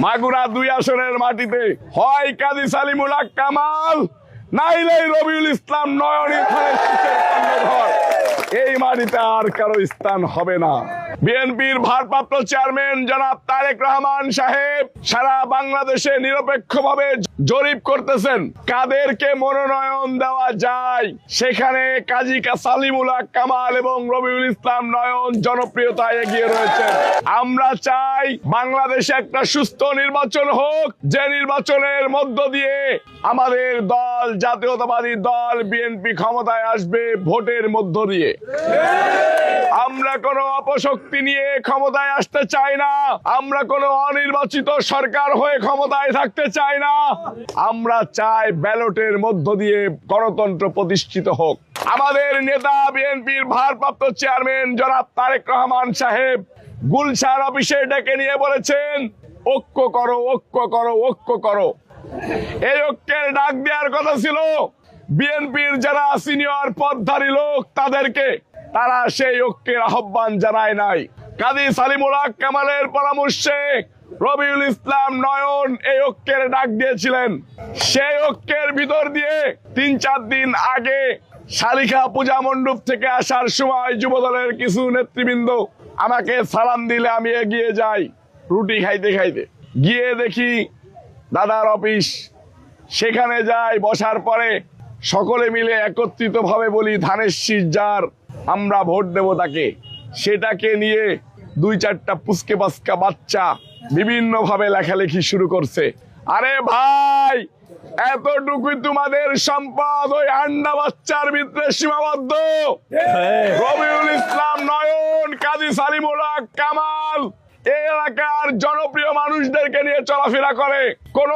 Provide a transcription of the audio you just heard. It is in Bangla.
মাগুরা 2 আসনের মাটিতে হয় কাজী সালিমুল হক কামাল নাইলে রবিউল ইসলাম নয়নী ধানের শীষের কর্ণধর। এই মাটিতে আর কারো স্থান হবে না। বিএনপির ভারপ্রাপ্ত চেয়ারম্যান জনাব তারেক রহমান সাহেব সারা বাংলাদেশে নিরপেক্ষভাবে জরিপ করতেছেন কাদেরকে মনোনয়ন দেওয়া যায়। সেখানে কাজী সালিমুল হক কামাল এবং রবিউল ইসলাম নয়ন জনপ্রিয়তায় এগিয়ে রয়েছে। আমরা চাই বাংলাদেশে একটা সুস্থ নির্বাচন হোক, যে নির্বাচনের মধ্য দিয়ে আমাদের দল জাতীয়তাবাদী দল বিএনপি ক্ষমতায় আসবে ভোটের মধ্য দিয়ে। আমরা কোনো অপশক্তি নিয়ে ক্ষমতায় আসতে চাই না। আমরা কোনো অনির্বাচিত সরকার হয়ে ক্ষমতায় থাকতে চাই না। আমরা চাই ব্যালটের মধ্য দিয়ে গণতন্ত্র প্রতিষ্ঠিত হোক। আমাদের নেতা বিএনপির ভারপ্রাপ্ত চেয়ারম্যান জনাব তারেক রহমান সাহেব গুলশান অফিসে ডেকে নিয়ে বলেছেন, ঐক্য করো, ঐক্য করো, ঐক্য করো। এই ঐক্যের ডাক দেওয়ার কথা ছিল বিএনপির যারা সিনিয়র পদধারী লোক তাদেরকে, তারা সেই ঐক্যের আহ্বান জানায় নাই। কাজী সালিমুল হক কামালের পরামর্শে রবিউল ইসলাম নয়ন এই ঐক্যের ডাক দিয়েছিলেন। সেই ঐক্যের ভিতর দিয়ে 3-4 দিন আগে শালিখা পূজা মণ্ডপ থেকে আসার সময় যুবদলের কিছু নেতৃবৃন্দ আমাকে সালাম দিলে আমি এগিয়ে যাই রুটি খাইতে খাইতে। গিয়ে দেখি দাদার অফিস, সেখানে যাই। বসার পরে সকলে মিলে একত্রিত ভাবে বলি, ধানের শীষ যার আমরা ভোট দেব তাকে। সেটাকে নিয়ে 2-4টা পুচকে পাচকা বাচ্চা বিভিন্ন ভাবে লেখালেখি শুরু করছে। আরে ভাই, এতটুকুই তোমাদের সম্পদ, ওই আন্ডা বাচ্চার ভিতরে সীমাবদ্ধ। রবিউল ইসলাম নয়ন, কাজী সালিমুল হক কামাল এই এলাকার জনপ্রিয় মানুষদেরকে নিয়ে চলাফেরা করে। কোন